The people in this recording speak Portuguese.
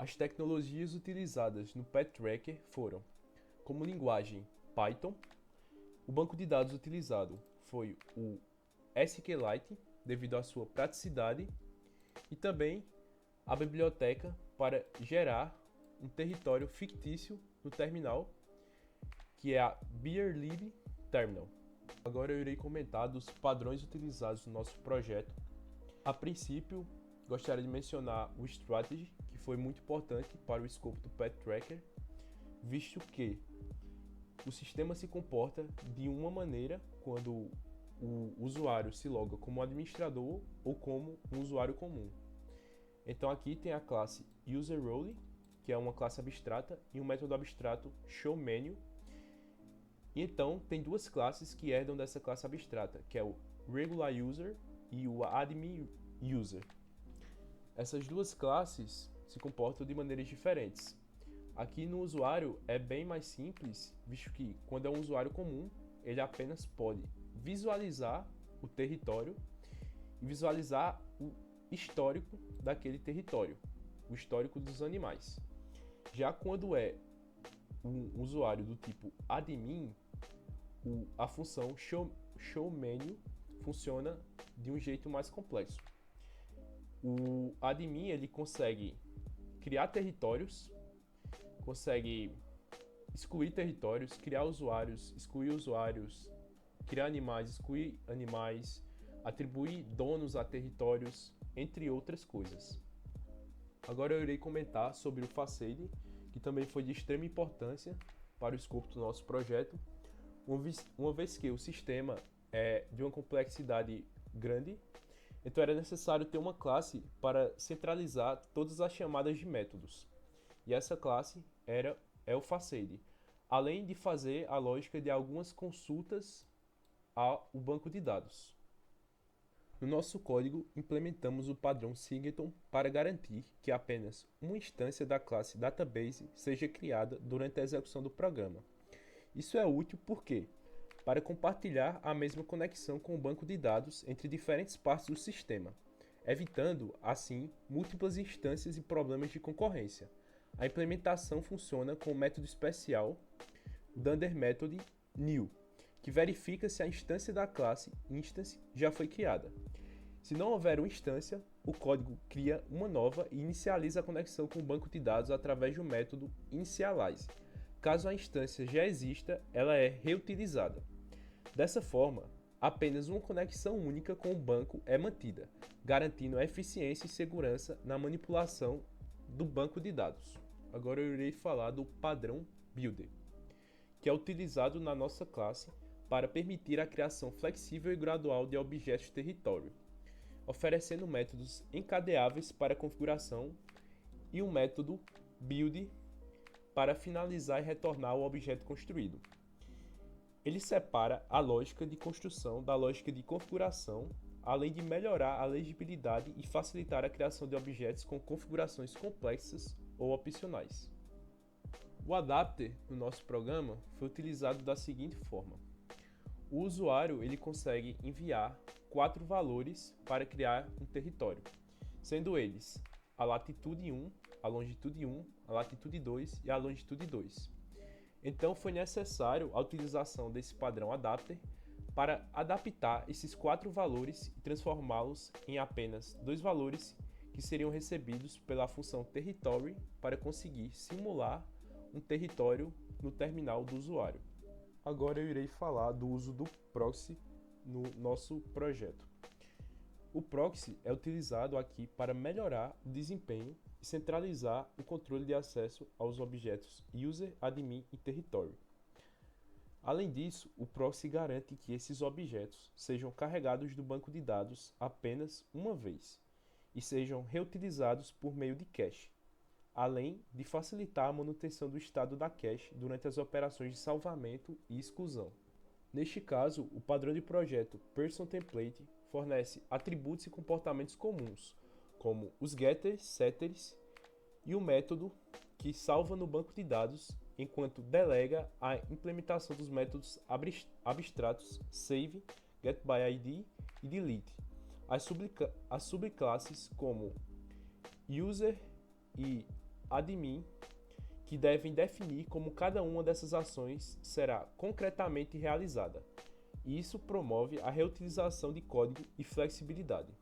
As tecnologias utilizadas no Pet Tracker foram, como linguagem, Python. O banco de dados utilizado foi o SQLite, devido à sua praticidade, e também a biblioteca para gerar um território fictício no terminal, que é a BeerLib Terminal. Agora eu irei comentar dos padrões utilizados no nosso projeto. A princípio, gostaria de mencionar o Strategy, que foi muito importante para o escopo do Pet Tracker, visto que o sistema se comporta de uma maneira quando o usuário se loga como administrador ou como um usuário comum. Então aqui tem a classe UserRole, que é uma classe abstrata, e um método abstrato showMenu. E então tem duas classes que herdam dessa classe abstrata, que é o regularUser e o adminUser. Essas duas classes se comportam de maneiras diferentes. Aqui no usuário é bem mais simples, visto que quando é um usuário comum, ele apenas pode visualizar o território e visualizar o histórico daquele território, o histórico dos animais. Já quando é um usuário do tipo admin, a função showMenu funciona de um jeito mais complexo. O admin ele consegue criar territórios, consegue excluir territórios, criar usuários, excluir usuários, criar animais, excluir animais, atribuir donos a territórios, entre outras coisas. Agora eu irei comentar sobre o Facade, que também foi de extrema importância para o escopo do nosso projeto, uma vez que o sistema é de uma complexidade grande, então era necessário ter uma classe para centralizar todas as chamadas de métodos. E essa classe é o Facade, além de fazer a lógica de algumas consultas ao banco de dados. No nosso código, implementamos o padrão Singleton para garantir que apenas uma instância da classe Database seja criada durante a execução do programa. Isso é útil porque, para compartilhar a mesma conexão com o banco de dados entre diferentes partes do sistema, evitando, assim, múltiplas instâncias e problemas de concorrência. A implementação funciona com o método especial Dunder Method New, que verifica se a instância da classe Instance já foi criada. Se não houver uma instância, o código cria uma nova e inicializa a conexão com o banco de dados através do método Initialize. Caso a instância já exista, ela é reutilizada. Dessa forma, apenas uma conexão única com o banco é mantida, garantindo a eficiência e segurança na manipulação do banco de dados. Agora eu irei falar do padrão Builder, que é utilizado na nossa classe para permitir a criação flexível e gradual de objetos território, oferecendo métodos encadeáveis para configuração e um método build para finalizar e retornar o objeto construído. Ele separa a lógica de construção da lógica de configuração, além de melhorar a legibilidade e facilitar a criação de objetos com configurações complexas ou opcionais. O adapter no nosso programa foi utilizado da seguinte forma: o usuário ele consegue enviar 4 valores para criar um território, sendo eles a latitude 1, a longitude 1, a latitude 2 e a longitude 2. Então foi necessário a utilização desse padrão adapter para adaptar esses 4 valores e transformá-los em apenas 2 valores que seriam recebidos pela função territory para conseguir simular um território no terminal do usuário. Agora eu irei falar do uso do proxy no nosso projeto. O proxy é utilizado aqui para melhorar o desempenho e centralizar o controle de acesso aos objetos user, admin e território. Além disso, o proxy garante que esses objetos sejam carregados do banco de dados apenas uma vez e sejam reutilizados por meio de cache, além de facilitar a manutenção do estado da cache durante as operações de salvamento e exclusão. Neste caso, o padrão de projeto PersonTemplate fornece atributos e comportamentos comuns, como os getters, setters e o método que salva no banco de dados, enquanto delega a implementação dos métodos abstratos save, getById e delete. As subclasses como user e admin que devem definir como cada uma dessas ações será concretamente realizada. Isso promove a reutilização de código e flexibilidade.